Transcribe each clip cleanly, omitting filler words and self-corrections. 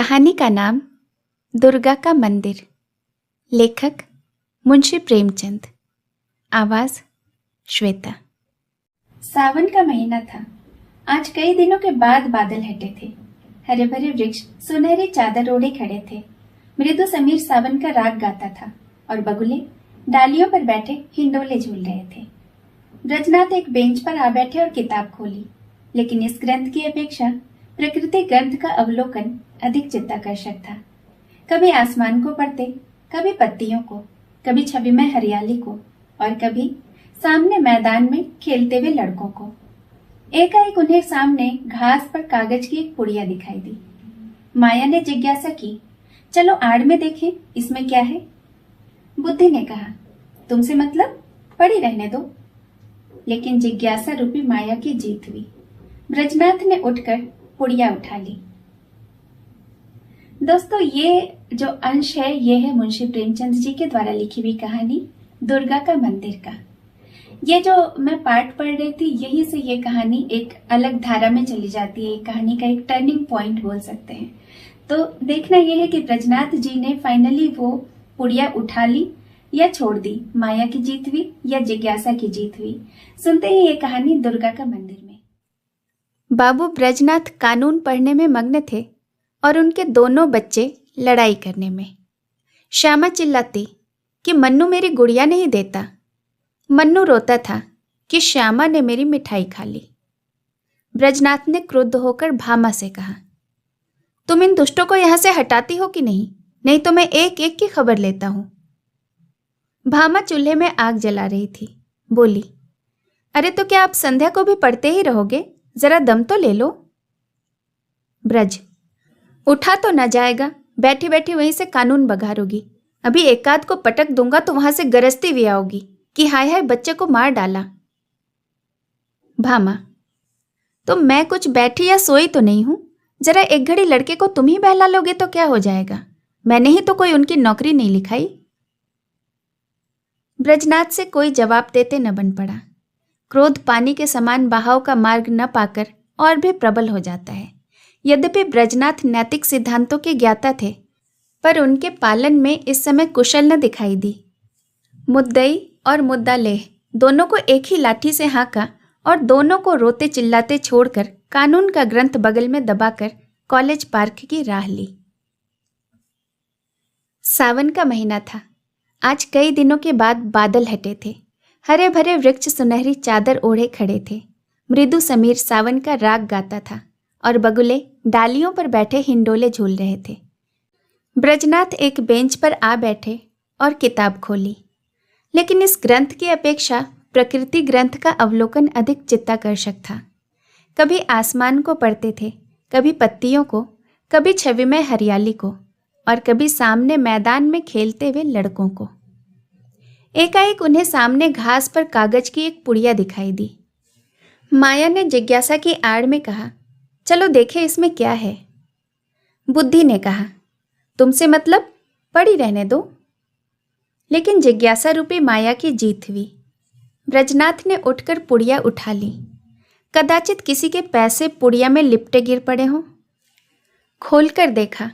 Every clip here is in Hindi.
कहानी का नाम दुर्गा का मंदिर। लेखक मुंशी प्रेमचंद। आवाज श्वेता। सावन का महीना था। आज कई दिनों के बाद बादल हटे थे। हरे भरे वृक्ष सुनहरी चादर ओढ़े खड़े थे। मृदु समीर सावन का राग गाता था और बगुले डालियों पर बैठे हिंडोले झूल रहे थे। ब्रजनाथ एक बेंच पर आ बैठे और किताब खोली, लेकिन इस ग्रंथ की अपेक्षा प्रकृति ग्रंथ का अवलोकन अधिक चित्ताकर्षक था। कभी आसमान को पढ़ते, कभी पत्तियों को, कभी छविमय हरियाली को और कभी सामने मैदान में खेलते हुए लड़कों को। एकाएक उन्हें सामने घास पर कागज की एक पुड़िया दिखाई दी। माया ने जिज्ञासा की, चलो आड़ में देखें, इसमें क्या है। बुद्धि ने कहा, तुमसे मतलब, पड़ी रहने दो। लेकिन जिज्ञासा रूपी माया की जीत हुई। ब्रजनाथ ने उठकर पुड़िया उठा ली। दोस्तों, ये जो अंश है ये है मुंशी प्रेमचंद जी के द्वारा लिखी हुई कहानी दुर्गा का मंदिर का। ये जो मैं पाठ पढ़ रही थी, यहीं से ये कहानी एक अलग धारा में चली जाती है। कहानी का एक टर्निंग पॉइंट बोल सकते हैं। तो देखना यह है कि ब्रजनाथ जी ने फाइनली वो पुड़िया उठा ली या छोड़ दी। माया की जीत हुई या जिज्ञासा की जीत हुई। सुनते हैं ये कहानी दुर्गा का मंदिर में। बाबू ब्रजनाथ कानून पढ़ने में मग्न थे और उनके दोनों बच्चे लड़ाई करने में। श्यामा चिल्लाती कि मन्नू मेरी गुड़िया नहीं देता। मन्नू रोता था कि श्यामा ने मेरी मिठाई खा ली। ब्रजनाथ ने क्रुद्ध होकर भामा से कहा, तुम इन दुष्टों को यहां से हटाती हो कि नहीं? नहीं तो मैं एक एक की खबर लेता हूं। भामा चूल्हे में आग जला रही थी। बोली, अरे तो क्या आप संध्या को भी पढ़ते ही रहोगे? जरा दम तो ले लो। ब्रज, उठा तो न जाएगा, बैठी बैठी वहीं से कानून बघारोगी। अभी एकाध को पटक दूंगा तो वहां से गरजती हुई आओगी कि हाय हाय बच्चे को मार डाला। भामा, तो मैं कुछ बैठी या सोई तो नहीं हूं। जरा एक घड़ी लड़के को तुम ही बहला लोगे तो क्या हो जाएगा? मैंने ही तो कोई उनकी नौकरी नहीं लिखाई। ब्रजनाथ से कोई जवाब देते न बन पड़ा। क्रोध पानी के समान बहाव का मार्ग न पाकर और भी प्रबल हो जाता है। यद्यपि ब्रजनाथ नैतिक सिद्धांतों के ज्ञाता थे, पर उनके पालन में इस समय कुशल न दिखाई दी। मुद्दई और मुद्दालेह दोनों को एक ही लाठी से हाँका और दोनों को रोते चिल्लाते छोड़कर कानून का ग्रंथ बगल में दबाकर कॉलेज पार्क की राह ली। सावन का महीना था। आज कई दिनों के बाद बादल हटे थे। हरे भरे वृक्ष सुनहरी चादर ओढ़े खड़े थे। मृदु समीर सावन का राग गाता था और बगुले डालियों पर बैठे हिंडोले झूल रहे थे। ब्रजनाथ एक बेंच पर आ बैठे और किताब खोली, लेकिन इस ग्रंथ की अपेक्षा प्रकृति ग्रंथ का अवलोकन अधिक चित्ताकर्षक था। कभी आसमान को पढ़ते थे, कभी पत्तियों को, कभी छविमय हरियाली को और कभी सामने मैदान में खेलते हुए लड़कों को। एकाएक उन्हें सामने घास पर कागज की एक पुड़िया दिखाई दी। माया ने जिज्ञासा की आड़ में कहा, चलो देखें इसमें क्या है। बुद्धि ने कहा, तुमसे मतलब, पड़ी रहने दो। लेकिन जिज्ञासा रूपी माया की जीत हुई। ब्रजनाथ ने उठकर पुड़िया उठा ली। कदाचित किसी के पैसे पुड़िया में लिपटे गिर पड़े हों। खोलकर देखा,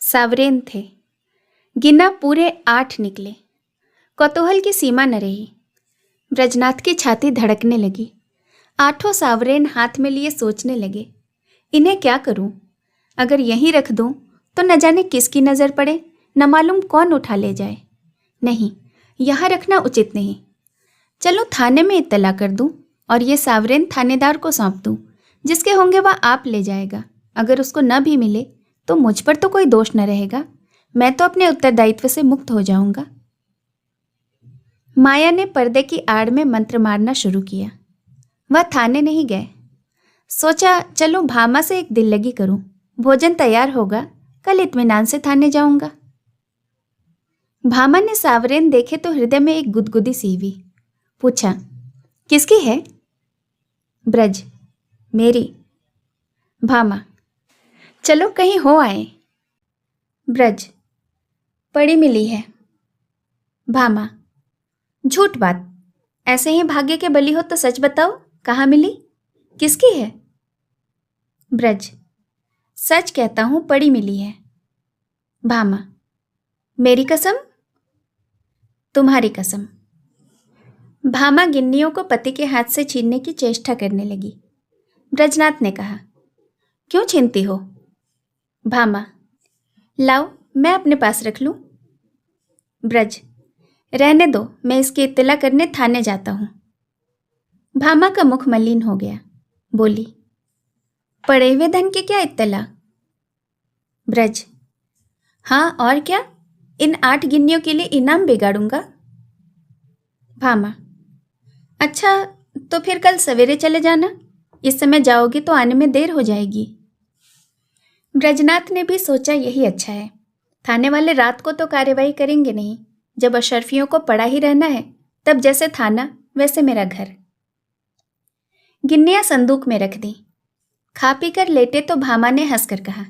सावरेन थे। गिना पूरे 8 निकले। कौतूहल की सीमा न रही। ब्रजनाथ की छाती धड़कने लगी। 8 सावरेन हाथ में लिए सोचने लगे, इन्हें क्या करूं? अगर यहीं रख दूं तो न जाने किसकी नज़र पड़े, न मालूम कौन उठा ले जाए। नहीं, यहाँ रखना उचित नहीं। चलो थाने में इत्तला कर दूं और ये सावरेन थानेदार को सौंप दूं। जिसके होंगे वह आप ले जाएगा। अगर उसको न भी मिले तो मुझ पर तो कोई दोष न रहेगा। मैं तो अपने उत्तरदायित्व से मुक्त हो जाऊंगा। माया ने पर्दे की आड़ में मंत्र मारना शुरू किया। वह थाने नहीं गए। सोचा, चलो भामा से एक दिल लगी करूं। भोजन तैयार होगा, कल इत्मीनान से थाने जाऊंगा। भामा ने सावरेन देखे तो हृदय में एक गुदगुदी सी हुई। पूछा, किसकी है? ब्रज, मेरी। भामा, चलो कहीं हो आए। ब्रज, पड़ी मिली है। भामा, झूठ बात, ऐसे ही भाग्य के बली हो तो सच बताओ, कहाँ मिली, किसकी है? ब्रज, सच कहता हूँ, पड़ी मिली है। भामा, मेरी कसम? तुम्हारी कसम। भामा गिन्नियों को पति के हाथ से छीनने की चेष्टा करने लगी। ब्रजनाथ ने कहा, क्यों छीनती हो? भामा, लाओ, मैं अपने पास रख लूं। ब्रज, रहने दो, मैं इसकी इत्तला करने थाने जाता हूं। भामा का मुख मलिन हो गया। बोली, पड़े हुए धन की क्या इत्तला? ब्रज, हाँ और क्या, इन 8 गिन्नियों के लिए इनाम बिगाड़ूंगा। भामा, अच्छा, तो फिर कल सवेरे चले जाना, इस समय जाओगी तो आने में देर हो जाएगी। ब्रजनाथ ने भी सोचा यही अच्छा है, थाने वाले रात को तो कार्यवाही करेंगे नहीं, जब अशर्फियों को पड़ा ही रहना है तब जैसे थाना वैसे मेरा घर। गिन्नियां संदूक में रख दी। खा पी कर लेटे तो भामा ने हंसकर कहा,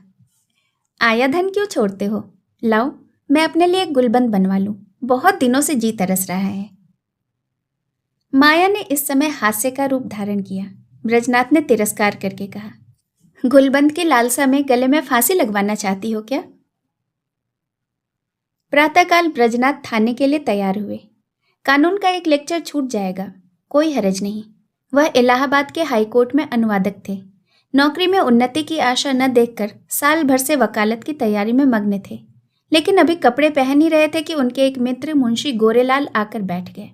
आया धन क्यों छोड़ते हो, लाओ मैं अपने लिए एक गुलबंद बनवा लूं, बहुत दिनों से जी तरस रहा है। माया ने इस समय हास्य का रूप धारण किया। ब्रजनाथ ने तिरस्कार करके कहा, गुलबंद की लालसा में गले में फांसी लगवाना चाहती हो क्या? प्रातःकाल ब्रजनाथ थाने के लिए तैयार हुए। कानून का एक लेक्चर छूट जाएगा, कोई हरज नहीं। वह इलाहाबाद के हाईकोर्ट में अनुवादक थे। नौकरी में उन्नति की आशा न देखकर साल भर से वकालत की तैयारी में मग्न थे, लेकिन अभी कपड़े पहन ही रहे थे कि उनके एक मित्र मुंशी गोरेलाल आकर बैठ गए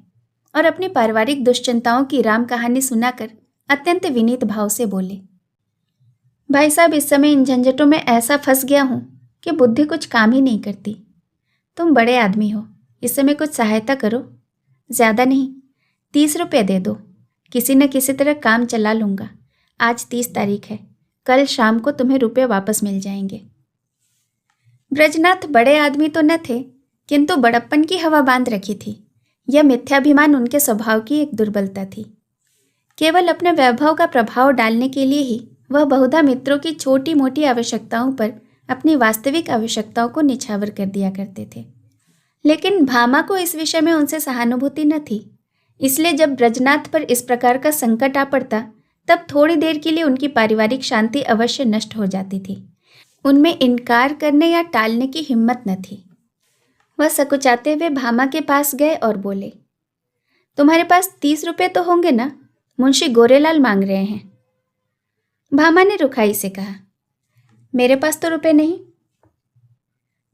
और अपनी पारिवारिक दुश्चिंताओं की राम कहानी सुनाकर अत्यंत विनीत भाव से बोले, भाई साहब, इस समय इन झंझटों में ऐसा फंस गया हूं कि बुद्धि कुछ काम ही नहीं करती। तुम बड़े आदमी हो, इस समय कुछ सहायता करो। ज़्यादा नहीं, 30 रुपये दे दो, किसी न किसी तरह काम चला लूँगा। आज 30 तारीख है, कल शाम को तुम्हें रुपये वापस मिल जाएंगे। ब्रजनाथ बड़े आदमी तो न थे, किंतु बड़प्पन की हवा बांध रखी थी। यह मिथ्याभिमान उनके स्वभाव की एक दुर्बलता थी। केवल अपने वैभव का प्रभाव डालने के लिए ही वह बहुधा मित्रों की छोटी मोटी आवश्यकताओं पर अपनी वास्तविक आवश्यकताओं को निछावर कर दिया करते थे। लेकिन भामा को इस विषय में उनसे सहानुभूति न थी, इसलिए जब ब्रजनाथ पर इस प्रकार का संकट आ पड़ता तब थोड़ी देर के लिए उनकी पारिवारिक शांति अवश्य नष्ट हो जाती थी। उनमें इनकार करने या टालने की हिम्मत न थी। वह सकुचाते हुए भामा के पास गए और बोले, तुम्हारे पास 30 रुपये तो होंगे ना, मुंशी गोरेलाल मांग रहे हैं। भामा ने रुखाई से कहा, मेरे पास तो रुपए नहीं।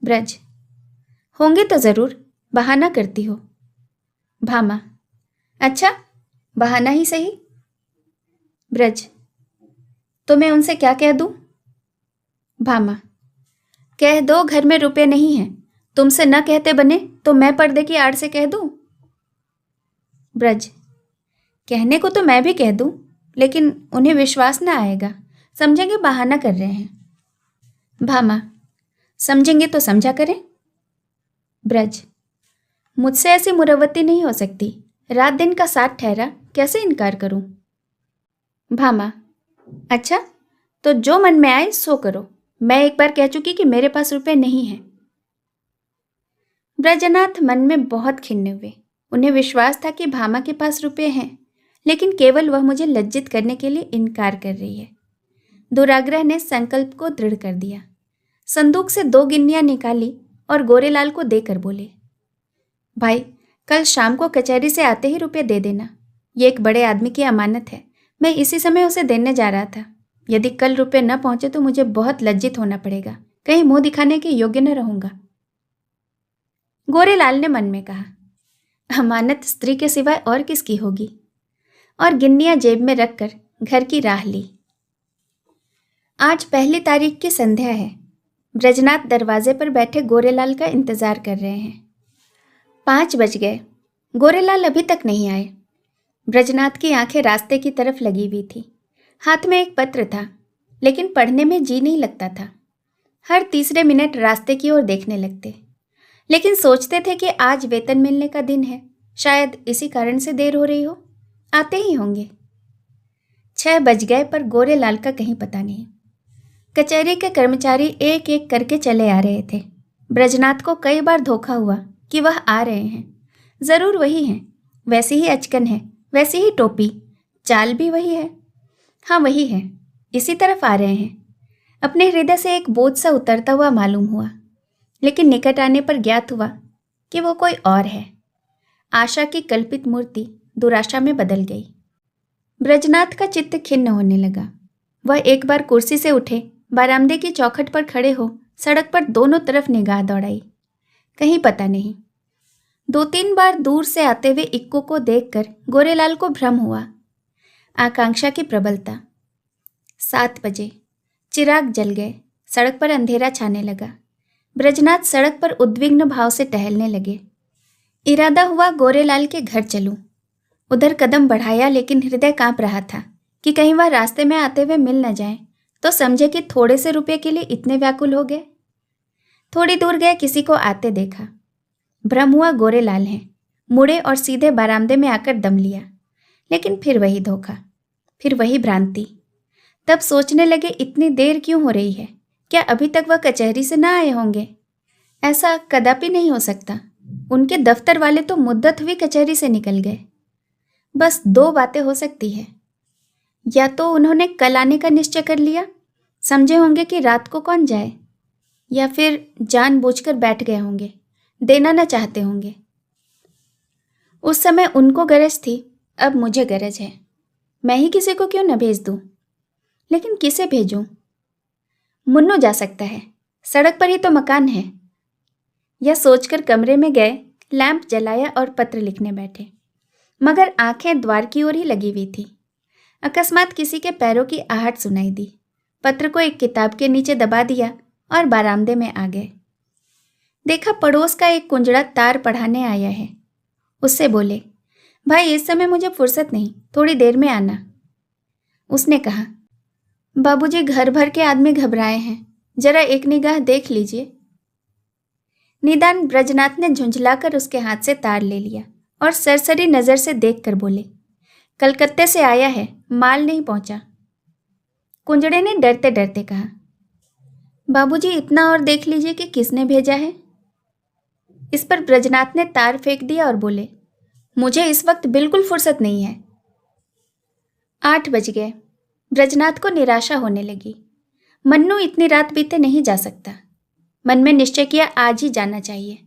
ब्रज, होंगे तो जरूर, बहाना करती हो। भामा, अच्छा, बहाना ही सही। ब्रज, तो मैं उनसे क्या कह दूं? भामा, कह दो घर में रुपए नहीं हैं, तुमसे न कहते बने तो मैं पर्दे की आड़ से कह दूं। ब्रज, कहने को तो मैं भी कह दूं, लेकिन उन्हें विश्वास न आएगा, समझेंगे बहाना कर रहे हैं। भामा, समझेंगे तो समझा करें। ब्रज, मुझसे ऐसी मुरव्वती नहीं हो सकती, रात दिन का साथ ठहरा, कैसे इनकार करूं। भामा, अच्छा, तो जो मन में आए सो करो, मैं एक बार कह चुकी कि मेरे पास रुपए नहीं हैं। ब्रजनाथ मन में बहुत खिन्ने हुए। उन्हें विश्वास था कि भामा के पास रुपए हैं, लेकिन केवल वह मुझे लज्जित करने के लिए इनकार कर रही है। दुराग्रह ने संकल्प को दृढ़ कर दिया। संदूक से 2 गिन्नियां निकाली और गोरेलाल को देकर बोले, भाई, कल शाम को कचहरी से आते ही रुपये दे देना, ये एक बड़े आदमी की अमानत है, मैं इसी समय उसे देने जा रहा था। यदि कल रुपये न पहुंचे तो मुझे बहुत लज्जित होना पड़ेगा, कहीं मुंह दिखाने के योग्य न रहूंगा। गोरेलाल ने मन में कहा, अमानत स्त्री के सिवाय और किसकी होगी, और गिन्नियां जेब में रखकर घर की राह ली। आज पहली तारीख की संध्या है। ब्रजनाथ दरवाजे पर बैठे गोरेलाल का इंतजार कर रहे हैं। 5 बज गए, गोरेलाल अभी तक नहीं आए। ब्रजनाथ की आंखें रास्ते की तरफ लगी हुई थी। हाथ में एक पत्र था, लेकिन पढ़ने में जी नहीं लगता था। हर तीसरे मिनट रास्ते की ओर देखने लगते, लेकिन सोचते थे कि आज वेतन मिलने का दिन है, शायद इसी कारण से देर हो रही हो, आते ही होंगे। 6 बज गए पर गोरेलाल का कहीं पता नहीं। कचहरी के कर्मचारी एक एक करके चले आ रहे थे। ब्रजनाथ को कई बार धोखा हुआ कि वह आ रहे हैं, जरूर वही हैं, वैसी ही अचकन है, वैसी ही टोपी, चाल भी वही है। हाँ, वही है, इसी तरफ आ रहे हैं। अपने हृदय से एक बोझ सा उतरता हुआ मालूम हुआ, लेकिन निकट आने पर ज्ञात हुआ कि वो कोई और है। आशा की कल्पित मूर्ति दुराशा में बदल गई। ब्रजनाथ का चित्त खिन्न होने लगा। वह एक बार कुर्सी से उठे, बरामदे की चौखट पर खड़े हो सड़क पर दोनों तरफ निगाह दौड़ाई। कहीं पता नहीं। 2-3 बार दूर से आते हुए इक्को को देखकर गोरेलाल को भ्रम हुआ। आकांक्षा की प्रबलता। 7 बजे चिराग जल गए। सड़क पर अंधेरा छाने लगा। ब्रजनाथ सड़क पर उद्विग्न भाव से टहलने लगे। इरादा हुआ गोरेलाल के घर चलूं। उधर कदम बढ़ाया, लेकिन हृदय कांप रहा था कि कहीं वह रास्ते में आते हुए मिल न जाए तो समझे कि थोड़े से रुपये के लिए इतने व्याकुल हो गए। थोड़ी दूर गए, किसी को आते देखा। भ्रम हुआ गोरेलाल हैं। मुड़े और सीधे बरामदे में आकर दम लिया, लेकिन फिर वही धोखा, फिर वही भ्रांति। तब सोचने लगे, इतनी देर क्यों हो रही है? क्या अभी तक वह कचहरी से ना आए होंगे? ऐसा कदापि नहीं हो सकता। उनके दफ्तर वाले तो मुद्दत हुई कचहरी से निकल गए। बस 2 बातें हो सकती है। या तो उन्होंने कल आने का निश्चय कर लिया, समझे होंगे कि रात को कौन जाए, या फिर जानबूझकर बैठ गए होंगे, देना न चाहते होंगे। उस समय उनको गरज थी, अब मुझे गरज है। मैं ही किसी को क्यों न भेज दूं? लेकिन किसे भेजूं? मुन्नू जा सकता है, सड़क पर ही तो मकान है। यह सोचकर कमरे में गए, लैंप जलाया और पत्र लिखने बैठे, मगर आंखें द्वार की ओर ही लगी हुई थी। अकस्मात किसी के पैरों की आहट सुनाई दी। पत्र को एक किताब के नीचे दबा दिया और बरामदे में आ गए। देखा, पड़ोस का एक कुंजड़ा तार पढ़ाने आया है। उससे बोले, भाई इस समय मुझे फुर्सत नहीं, थोड़ी देर में आना। उसने कहा, बाबूजी घर भर के आदमी घबराए हैं, जरा एक निगाह देख लीजिए। निदान ब्रजनाथ ने झुंझलाकर उसके हाथ से तार ले लिया और सरसरी नजर से देखकर बोले, कलकत्ते से आया है, माल नहीं पहुंचा। कुंजड़े ने डरते डरते कहा, बाबूजी इतना और देख लीजिए कि किसने भेजा है। इस पर ब्रजनाथ ने तार फेंक दिया और बोले, मुझे इस वक्त बिल्कुल फुर्सत नहीं है। 8 बज गए। ब्रजनाथ को निराशा होने लगी। मन्नू इतनी रात बीते नहीं जा सकता। मन में निश्चय किया, आज ही जाना चाहिए।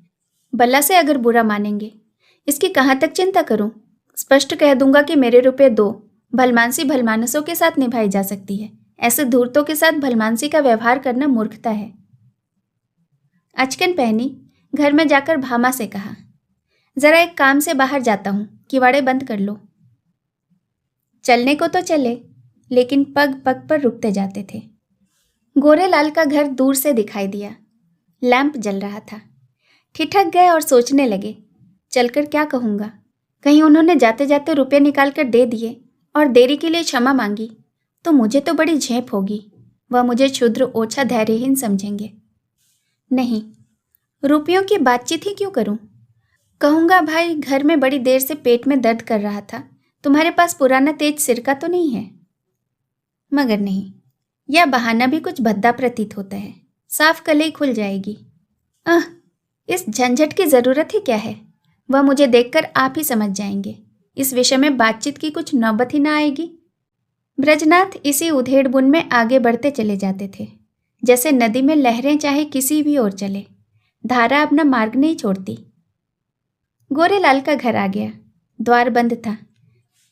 बल्ला से अगर बुरा मानेंगे, इसकी कहाँ तक चिंता करूं? स्पष्ट कह दूंगा कि मेरे रुपये 2 भलमानसी भलमानसों के साथ निभाई जा सकती है। ऐसे धूर्तों के साथ भलमानसी का व्यवहार करना मूर्खता है। अचकन पहनी, घर में जाकर भामा से कहा, जरा एक काम से बाहर जाता हूं, किवाड़े बंद कर लो। चलने को तो चले, लेकिन पग पग पर रुकते जाते थे। गोरेलाल का घर दूर से दिखाई दिया। लैंप जल रहा था। ठिठक गए और सोचने लगे, चलकर क्या कहूँगा? कहीं उन्होंने जाते जाते रुपये निकाल कर दे दिए और देरी के लिए क्षमा मांगी तो मुझे तो बड़ी झेप होगी। वह मुझे क्षुद्र ओछा धैर्यहीन समझेंगे। नहीं, रुपयों की बातचीत ही क्यों करूं? कहूँगा, भाई घर में बड़ी देर से पेट में दर्द कर रहा था, तुम्हारे पास पुराना तेज सिरका तो नहीं है? मगर नहीं, यह बहाना भी कुछ भद्दा प्रतीत होता है। साफ कलई खुल जाएगी। इस झंझट की ज़रूरत ही क्या है? वह मुझे देखकर आप ही समझ जाएंगे। इस विषय में बातचीत की कुछ नौबत ही ना आएगी। ब्रजनाथ इसी उधेड़ बुन में आगे बढ़ते चले जाते थे, जैसे नदी में लहरें चाहे किसी भी ओर चले, धारा अपना मार्ग नहीं छोड़ती। गोरेलाल का घर आ गया। द्वार बंद था।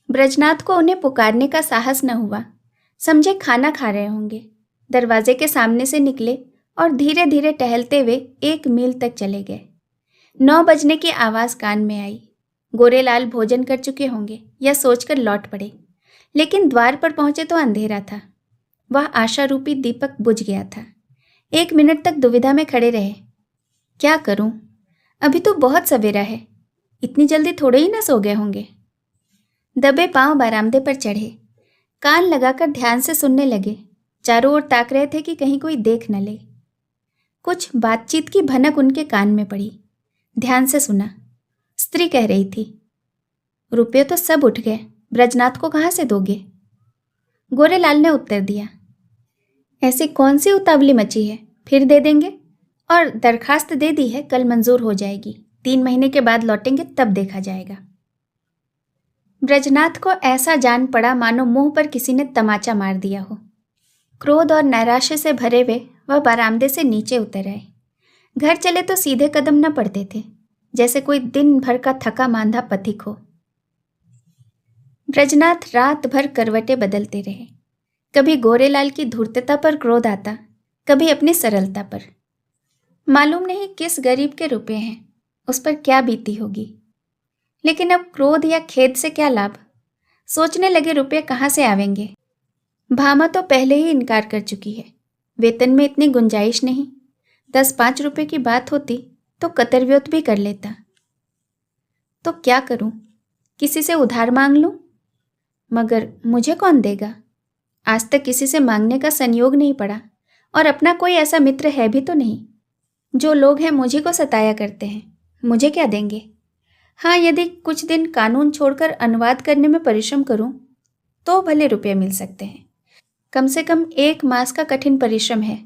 ब्रजनाथ को उन्हें पुकारने का साहस न हुआ। समझे खाना खा रहे होंगे। दरवाजे के सामने से निकले और धीरे धीरे टहलते हुए 1 मील तक चले गए। 9 बजने की आवाज़ कान में आई। गोरेलाल भोजन कर चुके होंगे, यह सोचकर लौट पड़े, लेकिन द्वार पर पहुंचे तो अंधेरा था। वह आशा रूपी दीपक बुझ गया था। 1 मिनट तक दुविधा में खड़े रहे। क्या करूं? अभी तो बहुत सवेरा है, इतनी जल्दी थोड़े ही ना सो गए होंगे। दबे पांव बरामदे पर चढ़े, कान लगाकर ध्यान से सुनने लगे। चारों ओर ताक रहे थे कि कहीं कोई देख न ले। कुछ बातचीत की भनक उनके कान में पड़ी। ध्यान से सुना। स्त्री कह रही थी, रुपये तो सब उठ गए, ब्रजनाथ को कहाँ से दोगे? गोरेलाल ने उत्तर दिया, ऐसी कौन सी उतावली मची है, फिर दे देंगे। और दरखास्त दे दी है, कल मंजूर हो जाएगी। 3 महीने के बाद लौटेंगे, तब देखा जाएगा। ब्रजनाथ को ऐसा जान पड़ा मानो मुंह पर किसी ने तमाचा मार दिया हो। क्रोध और नैराश्य से भरे हुए वह बरामदे से नीचे उतर आए। घर चले तो सीधे कदम न पड़ते थे, जैसे कोई दिन भर का थका मांदा पथिक हो। ब्रजनाथ रात भर करवटें बदलते रहे। कभी गोरेलाल की धूर्तता पर क्रोध आता, कभी अपनी सरलता पर। मालूम नहीं किस गरीब के रुपए हैं, उस पर क्या बीती होगी। लेकिन अब क्रोध या खेद से क्या लाभ। सोचने लगे रुपये कहाँ से आवेंगे। भामा तो पहले ही इनकार कर चुकी है। वेतन में इतनी गुंजाइश नहीं। 10-5 रुपए की बात होती तो कतरव्योत भी कर लेता। तो क्या करूं? किसी से उधार मांग लूं? मगर मुझे कौन देगा? आज तक किसी से मांगने का संयोग नहीं पड़ा, और अपना कोई ऐसा मित्र है भी तो नहीं। जो लोग हैं मुझे को सताया करते हैं, मुझे क्या देंगे? हाँ, यदि कुछ दिन कानून छोड़कर अनुवाद करने में परिश्रम करूं तो भले रुपये मिल सकते हैं। कम से कम 1 मास का कठिन परिश्रम है।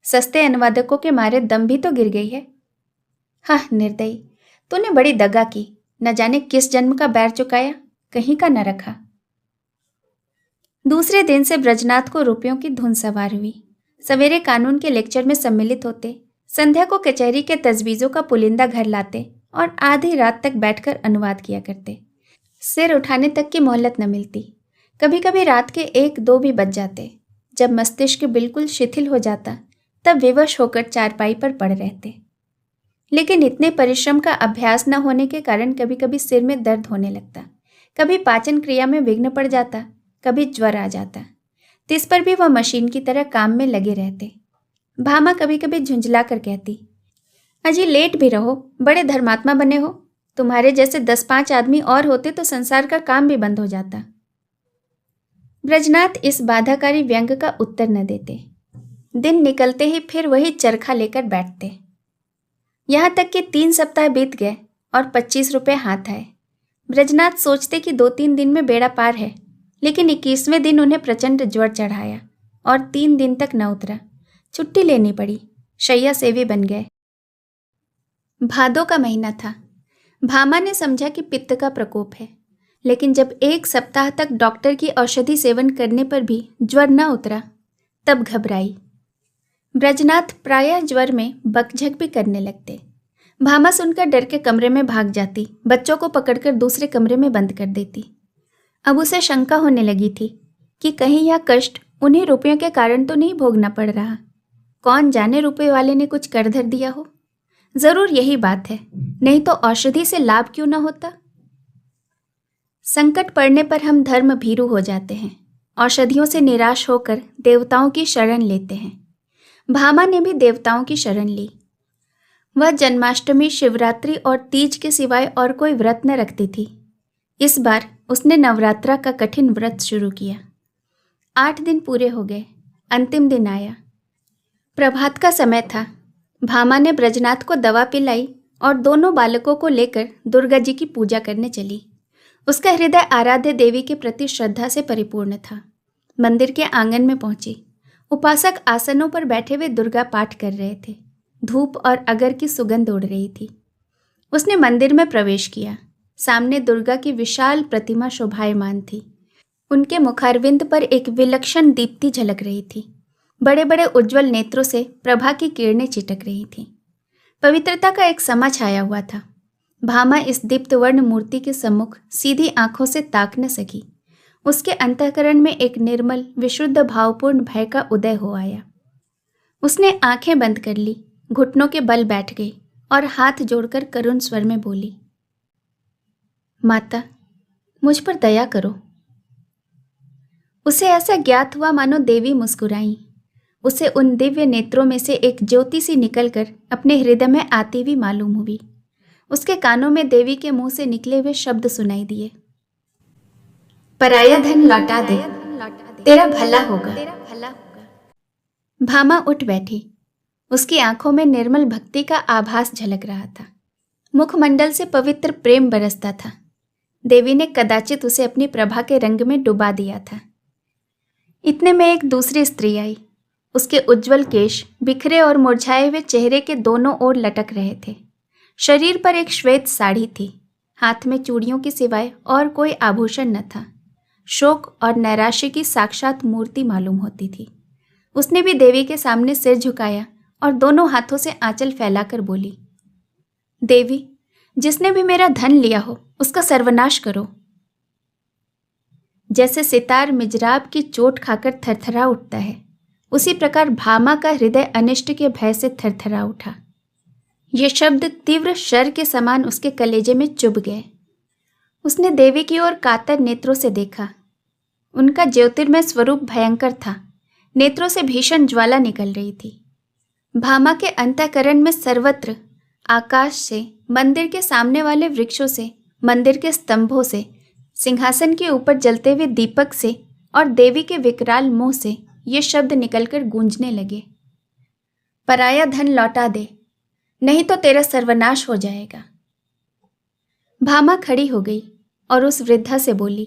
सस्ते अनुवादकों के मारे दम भी तो गिर गई है। हाँ निर्दयी, तूने बड़ी दगा की। न जाने किस जन्म का बैर चुकाया, कहीं का न रखा। दूसरे दिन से ब्रजनाथ को रुपयों की धुन सवार हुई। सवेरे कानून के लेक्चर में सम्मिलित होते, संध्या को कचहरी के तजवीज़ों का पुलिंदा घर लाते और आधी रात तक बैठकर अनुवाद किया करते। सिर उठाने तक की मोहलत न मिलती। कभी कभी रात के 1-2 भी बज जाते। जब मस्तिष्क बिल्कुल शिथिल हो जाता तब विवश होकर चारपाई पर पड़ रहते। लेकिन इतने परिश्रम का अभ्यास न होने के कारण कभी कभी सिर में दर्द होने लगता, कभी पाचन क्रिया में विघ्न पड़ जाता, कभी ज्वर आ जाता। तिस पर भी वह मशीन की तरह काम में लगे रहते। भामा कभी कभी झुंझला कर कहती, अजी लेट भी रहो, बड़े धर्मात्मा बने हो। तुम्हारे जैसे 10-5 आदमी और होते तो संसार का काम भी बंद हो जाता। ब्रजनाथ इस बाधाकारी व्यंग का उत्तर न देते। दिन निकलते ही फिर वही चरखा लेकर बैठते। यहाँ तक कि 3 सप्ताह बीत गए और 25 रुपये हाथ आए। ब्रजनाथ सोचते कि 2-3 दिन में बेड़ा पार है, लेकिन 21वें दिन उन्हें प्रचंड ज्वर चढ़ाया और 3 दिन तक न उतरा। छुट्टी लेनी पड़ी, शैया सेवी बन गए। भादों का महीना था। भामा ने समझा कि पित्त का प्रकोप है, लेकिन जब 1 सप्ताह तक डॉक्टर की औषधि सेवन करने पर भी ज्वर न उतरा तब घबराई। ब्रजनाथ प्रायः ज्वर में बकझक भी करने लगते। भामा सुनकर डर के कमरे में भाग जाती, बच्चों को पकड़कर दूसरे कमरे में बंद कर देती। अब उसे शंका होने लगी थी कि कहीं यह कष्ट उन्हीं रुपयों के कारण तो नहीं भोगना पड़ रहा। कौन जाने रुपये वाले ने कुछ कर धर दिया हो। जरूर यही बात है, नहीं तो औषधि से लाभ क्यों न होता। संकट पड़ने पर हम धर्म भीरू हो जाते हैं, औषधियों से निराश होकर देवताओं की शरण लेते हैं। भामा ने भी देवताओं की शरण ली। वह जन्माष्टमी, शिवरात्रि और तीज के सिवाय और कोई व्रत न रखती थी। इस बार उसने नवरात्रा का कठिन व्रत शुरू किया। 8 दिन पूरे हो गए। अंतिम दिन आया। प्रभात का समय था। भामा ने ब्रजनाथ को दवा पिलाई और दोनों बालकों को लेकर दुर्गा जी की पूजा करने चली। उसका हृदय आराध्य देवी के प्रति श्रद्धा से परिपूर्ण था। मंदिर के आंगन में पहुंची। उपासक आसनों पर बैठे हुए दुर्गा पाठ कर रहे थे। धूप और अगर की सुगंध उड़ रही थी। उसने मंदिर में प्रवेश किया। सामने दुर्गा की विशाल प्रतिमा शोभायमान थी। उनके मुखारविंद पर एक विलक्षण दीप्ति झलक रही थी। बड़े बड़े उज्ज्वल नेत्रों से प्रभा की किरणें चिटक रही थीं। पवित्रता का एक समा छाया हुआ था। भामा इस दीप्तवर्ण मूर्ति के सम्मुख सीधी आंखों से ताक न सकी। उसके अंतःकरण में एक निर्मल, विशुद्ध, भावपूर्ण भय का उदय हो आया। उसने आंखें बंद कर ली, घुटनों के बल बैठ गई और हाथ जोड़कर करुण स्वर में बोली, माता, मुझ पर दया करो। उसे ऐसा ज्ञात हुआ मानो देवी मुस्कुराई। उसे उन दिव्य नेत्रों में से एक ज्योति सी निकलकर अपने हृदय में आती हुई मालूम हुई। उसके कानों में देवी के मुंह से निकले हुए शब्द सुनाई दिए, पराया धन लौटा दे, तेरा भला होगा। भामा उठ बैठी। उसकी आंखों में निर्मल भक्ति का आभास झलक रहा था। मुखमंडल से पवित्र प्रेम बरसता था। देवी ने कदाचित उसे अपनी प्रभा के रंग में डुबा दिया था। इतने में एक दूसरी स्त्री आई। उसके उज्जवल केश बिखरे और मुरझाए हुए चेहरे के दोनों ओर लटक रहे थे। शरीर पर एक श्वेत साड़ी थी। हाथ में चूड़ियों के सिवाय और कोई आभूषण न था। शोक और नैराश्य की साक्षात मूर्ति मालूम होती थी। उसने भी देवी के सामने सिर झुकाया और दोनों हाथों से आंचल फैलाकर बोली, देवी, जिसने भी मेरा धन लिया हो उसका सर्वनाश करो। जैसे सितार मिजराब की चोट खाकर थरथरा उठता है, उसी प्रकार भामा का हृदय अनिष्ट के भय से थरथरा उठा। ये शब्द तीव्र शर के समान उसके कलेजे में चुभ गए। उसने देवी की ओर कातर नेत्रों से देखा। उनका ज्योतिर्मय स्वरूप भयंकर था। नेत्रों से भीषण ज्वाला निकल रही थी। भामा के अंतःकरण में सर्वत्र, आकाश से, मंदिर के सामने वाले वृक्षों से, मंदिर के स्तंभों से, सिंहासन के ऊपर जलते हुए दीपक से और देवी के विकराल मुंह से ये शब्द निकलकर गूंजने लगे, पराया धन लौटा दे, नहीं तो तेरा सर्वनाश हो जाएगा। भामा खड़ी हो गई और उस वृद्धा से बोली,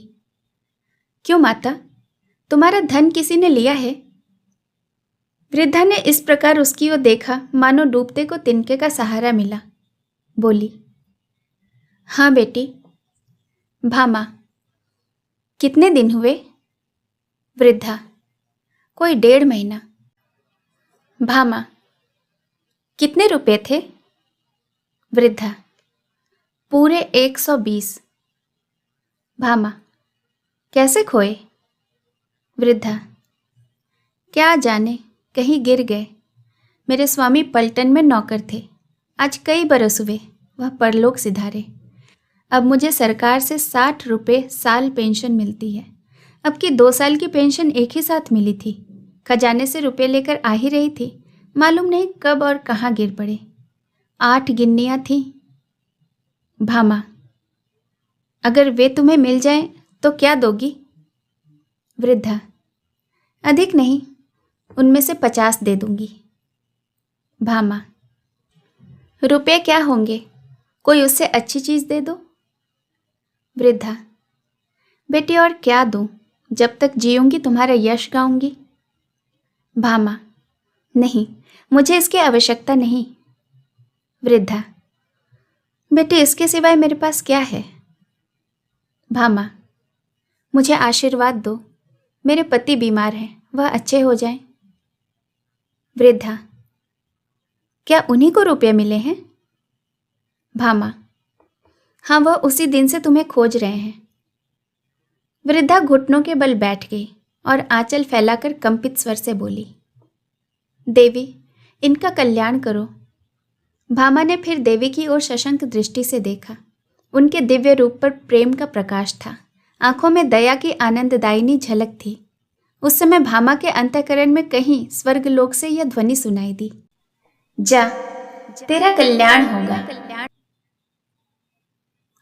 क्यों माता, तुम्हारा धन किसी ने लिया है? वृद्धा ने इस प्रकार उसकी ओर देखा मानो डूबते को तिनके का सहारा मिला। बोली, हाँ बेटी। भामा, कितने दिन हुए? वृद्धा, कोई 1.5 महीना। भामा, कितने रुपए थे? वृद्धा, पूरे 120। भामा, कैसे खोए? वृद्धा, क्या जाने, कहीं गिर गए। मेरे स्वामी पलटन में नौकर थे। आज कई बरस हुए वह परलोक सिधारे। अब मुझे सरकार से 60 रुपये साल पेंशन मिलती है। अब की 2 साल की पेंशन एक ही साथ मिली थी। खजाने से रुपये लेकर आ ही रही थी, मालूम नहीं कब और कहाँ गिर पड़े। 8 गिन्नियाँ थीं। भामा, अगर वे तुम्हें मिल जाएं तो क्या दोगी? वृद्धा, अधिक नहीं, उनमें से 50 दे दूंगी। भामा, रुपये क्या होंगे, कोई उससे अच्छी चीज़ दे दो। वृद्धा, बेटी और क्या दूं, जब तक जीऊंगी तुम्हारा यश गाऊंगी। भामा, नहीं, मुझे इसकी आवश्यकता नहीं। वृद्धा, बेटी इसके सिवाय मेरे पास क्या है? भामा, मुझे आशीर्वाद दो, मेरे पति बीमार हैं, वह अच्छे हो जाएं। वृद्धा, क्या उन्हीं को रुपये मिले हैं? भामा, हाँ, वह उसी दिन से तुम्हें खोज रहे हैं। वृद्धा घुटनों के बल बैठ गई और आंचल फैलाकर कंपित स्वर से बोली, देवी, इनका कल्याण करो। भामा ने फिर देवी की ओर सशंक दृष्टि से देखा। उनके दिव्य रूप पर प्रेम का प्रकाश था। आंखों में दया की आनंददायिनी झलक थी। उस समय भामा के अंतःकरण में कहीं स्वर्गलोक से यह ध्वनि सुनाई दी, जा, तेरा कल्याण होगा।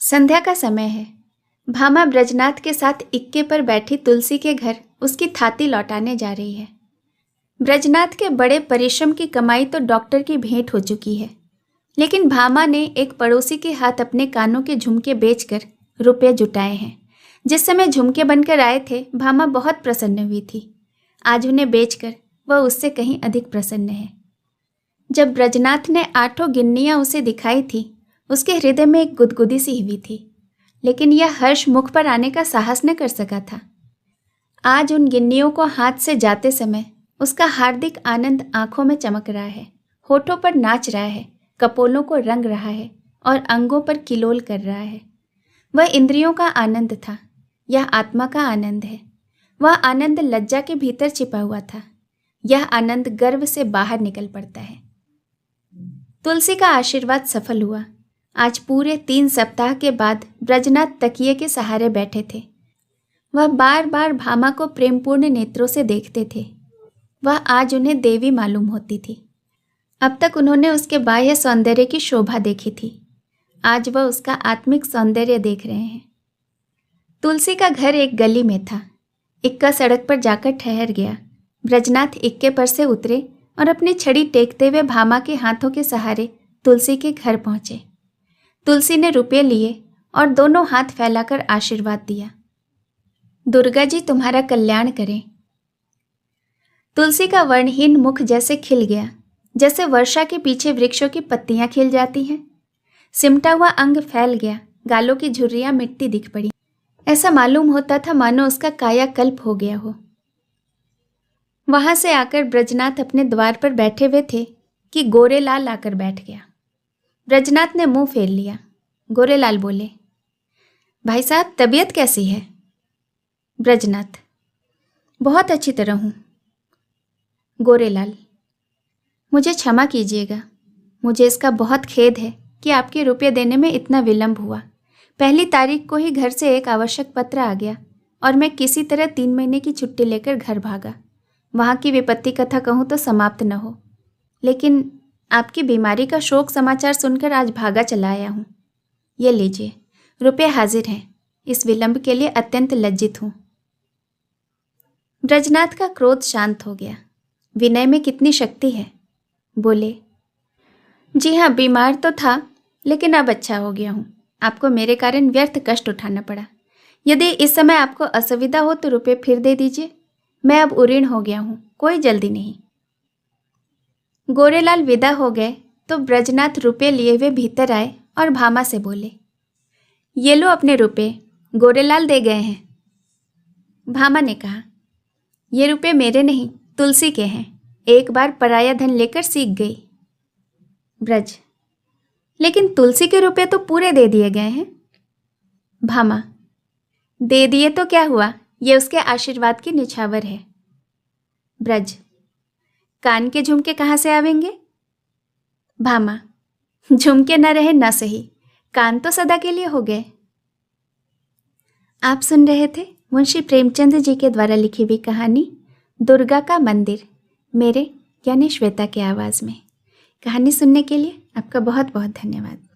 संध्या का समय है। भामा ब्रजनाथ के साथ इक्के पर बैठी तुलसी के घर उसकी थाती लौटाने जा रही है। ब्रजनाथ के बड़े परिश्रम की कमाई तो डॉक्टर की भेंट हो चुकी है, लेकिन भामा ने एक पड़ोसी के हाथ अपने कानों के झुमके बेचकर रुपये जुटाए हैं। जिस समय झुमके बनकर आए थे, भामा बहुत प्रसन्न हुई थी। आज उन्हें बेचकर वह उससे कहीं अधिक प्रसन्न है। जब ब्रजनाथ ने 8 गिन्नियाँ उसे दिखाई थी, उसके हृदय में एक गुदगुदी सी हुई थी, लेकिन यह हर्ष मुख पर आने का साहस न कर सका था। आज उन गिन्नियों को हाथ से जाते समय उसका हार्दिक आनंद आंखों में चमक रहा है, होठों पर नाच रहा है, कपोलों को रंग रहा है और अंगों पर किलोल कर रहा है। वह इंद्रियों का आनंद था, यह आत्मा का आनंद है। वह आनंद लज्जा के भीतर छिपा हुआ था, यह आनंद गर्व से बाहर निकल पड़ता है। तुलसी का आशीर्वाद सफल हुआ। आज पूरे 3 सप्ताह के बाद ब्रजनाथ तकिए के सहारे बैठे थे। वह बार बार भामा को प्रेमपूर्ण नेत्रों से देखते थे। वह आज उन्हें देवी मालूम होती थी। अब तक उन्होंने उसके बाह्य सौंदर्य की शोभा देखी थी, आज वह उसका आत्मिक सौंदर्य देख रहे हैं। तुलसी का घर एक गली में था। इक्का सड़क पर जाकर ठहर गया। ब्रजनाथ इक्के पर से उतरे और अपनी छड़ी टेकते हुए भामा के हाथों के सहारे तुलसी के घर पहुंचे। तुलसी ने रुपये लिए और दोनों हाथ फैलाकर आशीर्वाद दिया, दुर्गा जी तुम्हारा कल्याण करें। तुलसी का वर्णहीन मुख जैसे खिल गया, जैसे वर्षा के पीछे वृक्षों की पत्तियां खिल जाती हैं। सिमटा हुआ अंग फैल गया, गालों की झुर्रियां मिट्टी दिख पड़ी। ऐसा मालूम होता था मानो उसका कायाकल्प हो गया हो। वहां से आकर ब्रजनाथ अपने द्वार पर बैठे हुए थे कि गोरेलाल आकर बैठ गया। ब्रजनाथ ने मुंह फेर लिया। गोरेलाल बोले, भाई साहब तबीयत कैसी है? ब्रजनाथ, बहुत अच्छी तरह हूँ। गोरेलाल, मुझे क्षमा कीजिएगा, मुझे इसका बहुत खेद है कि आपके रुपये देने में इतना विलंब हुआ। पहली तारीख को ही घर से एक आवश्यक पत्र आ गया और मैं किसी तरह 3 महीने की छुट्टी लेकर घर भागा। वहाँ की विपत्ति कथा कहूँ तो समाप्त न हो, लेकिन आपकी बीमारी का शोक समाचार सुनकर आज भागा चला आया हूँ। ये लीजिए, रुपये हाजिर हैं। इस विलंब के लिए अत्यंत लज्जित हूँ। ब्रजनाथ का क्रोध शांत हो गया। विनय में कितनी शक्ति है। बोले, जी हाँ, बीमार तो था लेकिन अब अच्छा हो गया हूँ। आपको मेरे कारण व्यर्थ कष्ट उठाना पड़ा। यदि इस समय आपको असुविधा हो तो रुपये फिर दे दीजिए। मैं अब उऋण हो गया हूँ, कोई जल्दी नहीं। गोरेलाल विदा हो गए तो ब्रजनाथ रुपये लिए हुए भीतर आए और भामा से बोले, ये लो अपने रुपये, गोरेलाल दे गए हैं। भामा ने कहा, ये रुपये मेरे नहीं, तुलसी के हैं। एक बार पराया धन लेकर सीख गई। ब्रज, लेकिन तुलसी के रुपये तो पूरे दे दिए गए हैं। भामा, दे दिए तो क्या हुआ, ये उसके आशीर्वाद की निछावर है। ब्रज, कान के झुमके कहाँ से आवेंगे? भामा, झुमके न रहे न सही, कान तो सदा के लिए हो गए। आप सुन रहे थे मुंशी प्रेमचंद जी के द्वारा लिखी हुई कहानी दुर्गा का मंदिर, मेरे यानी श्वेता की आवाज़ में। कहानी सुनने के लिए आपका बहुत बहुत धन्यवाद।